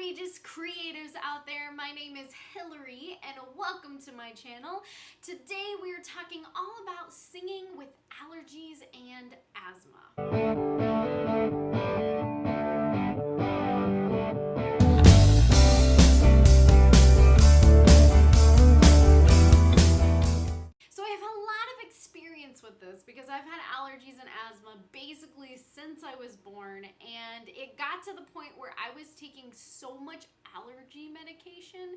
courageous creatives out there. My name is Hillary and welcome to my channel. Today we are talking all about singing with allergies and asthma. With this because I've had allergies and asthma basically since I was born, and it got to the point where I was taking so much allergy medication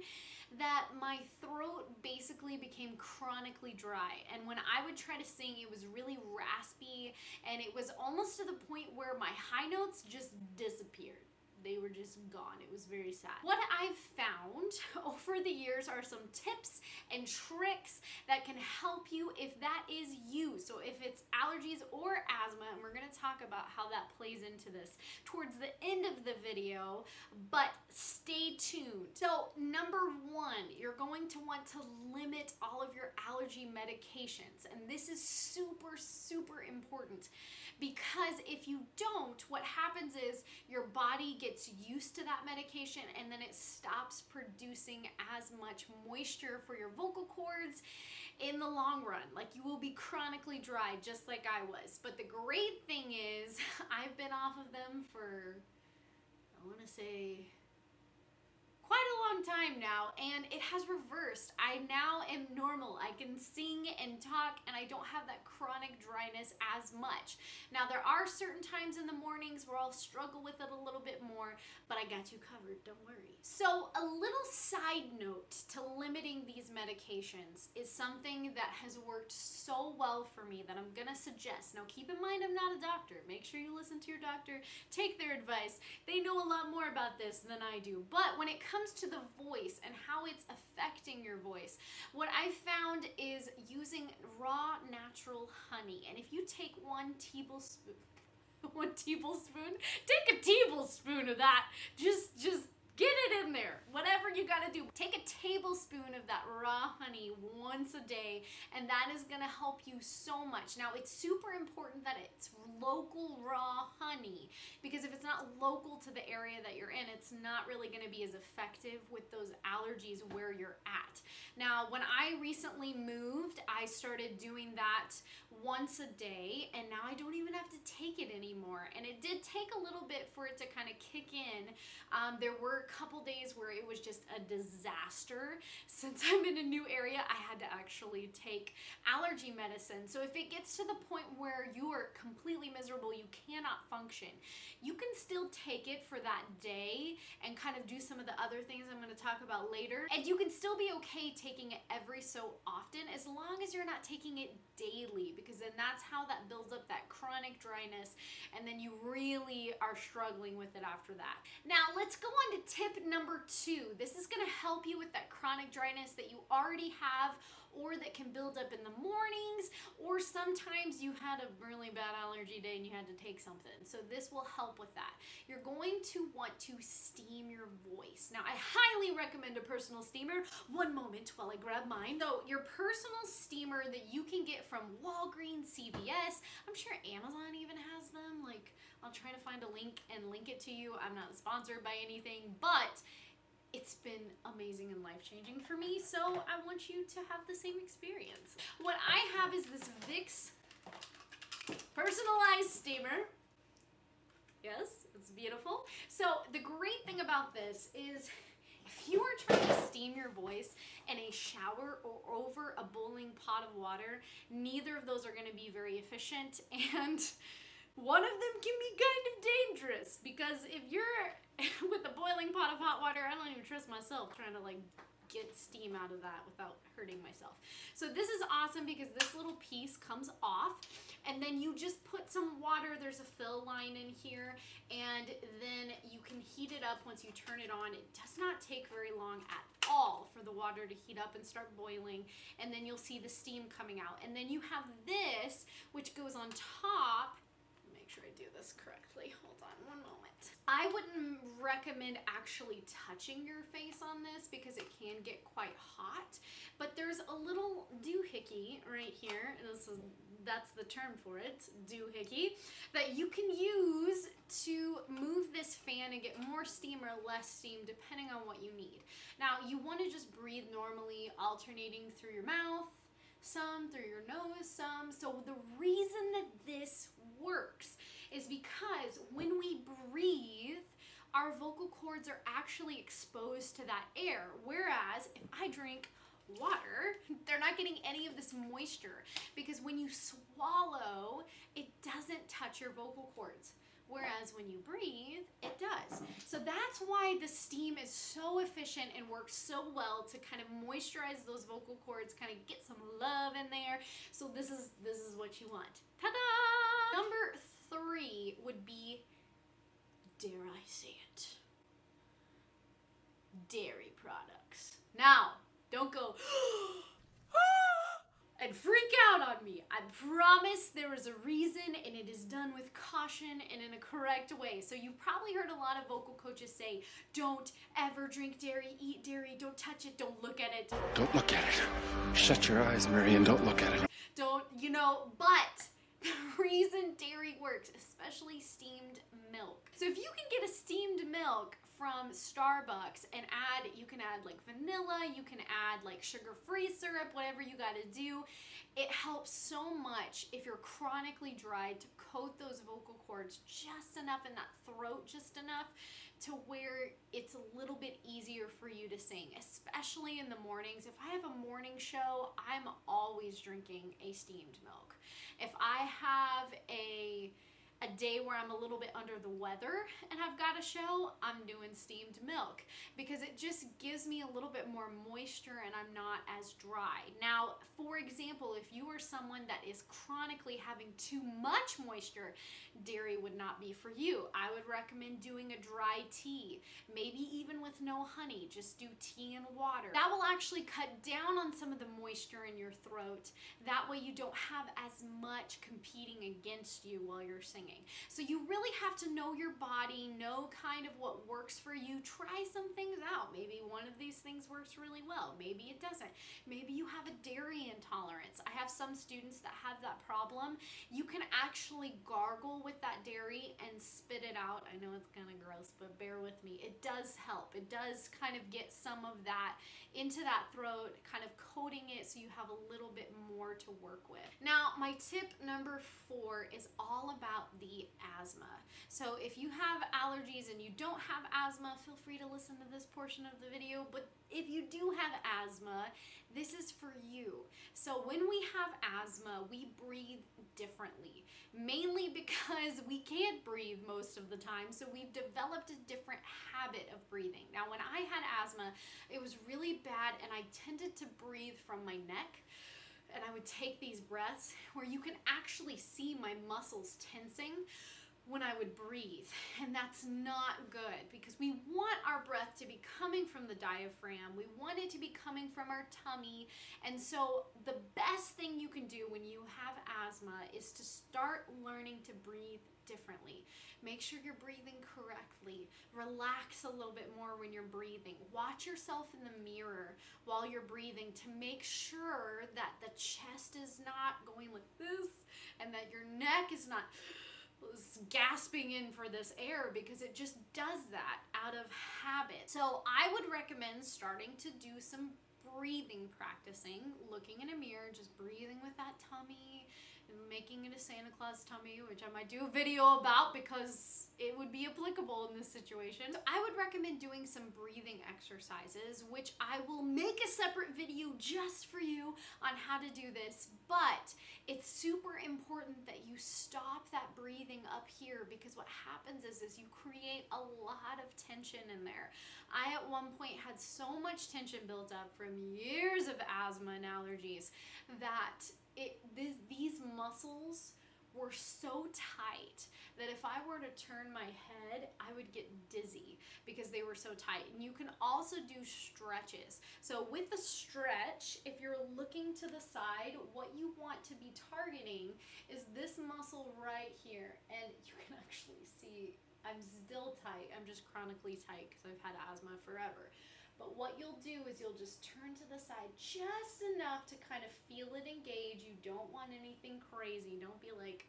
that my throat basically became chronically dry, and when I would try to sing it was really raspy, and it was almost to the point where my high notes just disappeared. They were just gone. It was very sad. What I've found over the years are some tips and tricks that can help you if that is you. So if it's allergies or asthma, and we're gonna talk about how that plays into this towards the end of the video, but stay tuned. So number one, you're going to want to limit all of your allergy medications. And this is super, super important, because if you don't, what happens is your body gets used to that medication and then it stops producing as much moisture for your vocal cords in the long run. Like, you will be chronically dry just like I was. But the great thing is I've been off of them for, I want to say, quite a long time now, and it has reversed. I now am normal. I can sing and talk, and I don't have that chronic dryness as much. Now, there are certain times in the mornings where I'll struggle with it a little bit more, but I got you covered, don't worry. So a little side note to limiting these medications is something that has worked so well for me that I'm gonna suggest. Now, keep in mind, I'm not a doctor. Make sure you listen to your doctor, take their advice. They know a lot more about this than I do. But when it comes to the voice and how it's affecting your voice, what I found is using raw natural honey. And if you take one tablespoon, take a tablespoon of that, just get it in there. Whatever you gotta do. Take a tablespoon of that raw honey once a day, and that is gonna help you so much. Now, it's super important that it's local raw honey, because if it's not local to the area that you're in, it's not really gonna be as effective with those allergies where you're at. Now, when I recently moved, I started doing that once a day, and now I don't even have to take it anymore. And it did take a little bit for it to kind of kick in. There were a couple days where it was just a disaster. Since I'm in a new area, I had to actually take allergy medicine. So if it gets to the point where you are completely miserable, you cannot function, you can still take it for that day and kind of do some of the other things I'm going to talk about later. And you can still be okay taking it every so often, as long as you're not taking it daily, because then that's how that builds up that chronic dryness, and then you really are struggling with it after that. Now, let's go on to tip number 2. This is going to help you with that chronic dryness that you already have, or that can build up in the mornings, or sometimes you had a really bad allergy day and you had to take something. So this will help with that. You're going to want to steam your voice. Now, I highly recommend a personal steamer. One moment while I grab mine. So your personal steamer that you can get from Walgreens, CVS, I'm sure Amazon even has them. Like, I'll try to find a link and link it to you. I'm not sponsored by anything, but it's been amazing and life-changing for me, so I want you to have the same experience. What I have is this Vicks personalized steamer. Yes, it's beautiful. So the great thing about this is, if you are trying to steam your voice in a shower or over a boiling pot of water, neither of those are going to be very efficient, and one of them can be kind of dangerous, because if you're with a boiling pot of hot water, I don't even trust myself trying to like get steam out of that without hurting myself. So this is awesome because this little piece comes off, and then you just put some water. There's a fill line in here, and then you can heat it up once you turn it on. It does not take very long at all for the water to heat up and start boiling, and then you'll see the steam coming out. And then you have this, which goes on top. Make sure I do this correctly. Hold on one moment. I wouldn't recommend actually touching your face on this because it can get quite hot, but there's a little doohickey right here. That's the term for it, doohickey, that you can use to move this fan and get more steam or less steam depending on what you need. Now, you want to just breathe normally, alternating through your mouth, some through your nose, some. So the reason that this works is because when we breathe, our vocal cords are actually exposed to that air. Whereas if I drink water, they're not getting any of this moisture, because when you swallow, it doesn't touch your vocal cords. Whereas when you breathe, it does. So that's why the steam is so efficient and works so well to kind of moisturize those vocal cords, kind of get some love in there. So this is what you want. Ta-da! Number 3 would be, dare I say it, dairy products. Now, don't go and freak out on me. I promise there is a reason, and it is done with caution and in a correct way. So you've probably heard a lot of vocal coaches say, don't ever drink dairy, eat dairy, don't touch it, don't look at it. Don't look at it. Shut your eyes, Mary, and don't look at it. Don't, but the reason dairy works, especially steamed milk. So if you can get a steamed milk from Starbucks and you can add like vanilla, you can add like sugar-free syrup, whatever you gotta do, it helps so much if you're chronically dry to coat those vocal cords just enough and that throat just enough to where it's a little bit easier for you to sing, especially in the mornings. If I have a morning show, I'm always drinking a steamed milk. If I have a day where I'm a little bit under the weather and I've got a show, I'm doing steamed milk because it just gives me a little bit more moisture and I'm not as dry. Now, for example, if you are someone that is chronically having too much moisture, dairy would not be for you. I would recommend doing a dry tea, maybe even with no honey, just do tea and water. That will actually cut down on some of the moisture in your throat. That way you don't have as much competing against you while you're singing. So you really have to know your body, know kind of what works for you. Try some things out. Maybe one of these things works really well. Maybe it doesn't. Maybe you have a dairy intolerance. I have some students that have that problem. You can actually gargle with that dairy and spit it out. I know it's kind of gross, but bear with me. It does help. It does kind of get some of that into that throat, kind of coating it so you have a little bit more to work with. Now, my tip number 4 is all about the asthma. So if you have allergies and you don't have asthma, feel free to listen to this portion of the video, but if you do have asthma, this is for you. So when we have asthma, we breathe differently, mainly because we can't breathe most of the time, so we've developed a different habit of breathing. Now, when I had asthma, it was really bad, and I tended to breathe from my neck, and I would take these breaths where you can actually see my muscles tensing when I would breathe, and that's not good because we want our breath to be coming from the diaphragm. We want it to be coming from our tummy, and so the best thing you can do when you have asthma is to start learning to breathe differently. Make sure you're breathing correctly. Relax a little bit more when you're breathing. Watch yourself in the mirror while you're breathing to make sure that the chest is not going like this and that your neck is not gasping in for this air, because it just does that out of habit. So I would recommend starting to do some breathing practicing, looking in a mirror, just breathing with that tummy, and making it a Santa Claus tummy, which I might do a video about because it would be applicable in this situation. So I would recommend doing some breathing exercises, which I will make a separate video just for you on how to do this, but it's super important that you stop that breathing up here, because what happens is you create a lot of tension in there. I at one point had so much tension built up from years of asthma and allergies that these muscles were so tight that if I were to turn my head, I would get dizzy because they were so tight. And you can also do stretches. So with the stretch, if you're looking to the side, what you want to be targeting is this muscle right here. And you can actually see I'm still tight. I'm just chronically tight because I've had asthma forever. But what you'll do is you'll just turn to the side just enough to kind of feel it engage. You don't want anything crazy. Don't be like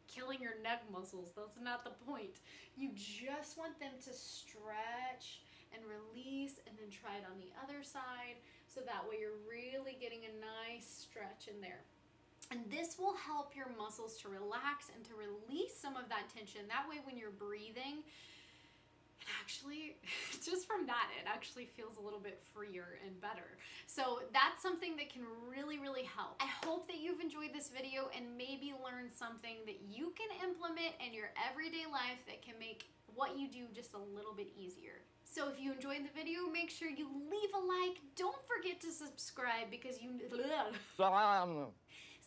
killing your neck muscles. That's not the point. You just want them to stretch and release, and then try it on the other side, so that way you're really getting a nice stretch in there. And this will help your muscles to relax and to release some of that tension. That way when you're breathing, it actually, just from that, it actually feels a little bit freer and better. So that's something that can really, really help. I hope that you've enjoyed this video and maybe learned something that you can implement in your everyday life that can make what you do just a little bit easier. So if you enjoyed the video, make sure you leave a like. Don't forget to subscribe because you...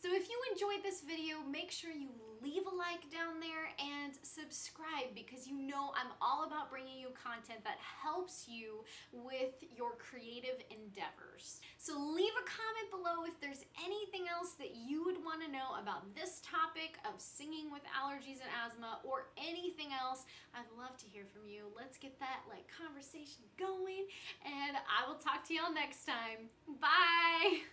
So if you enjoyed this video, make sure you leave a like down there and subscribe, because you know I'm all about bringing you content that helps you with your creative endeavors. So leave a comment below if there's anything else that you would want to know about this topic of singing with allergies and asthma, or anything else. I'd love to hear from you. Let's get that conversation going, and I will talk to y'all next time. Bye!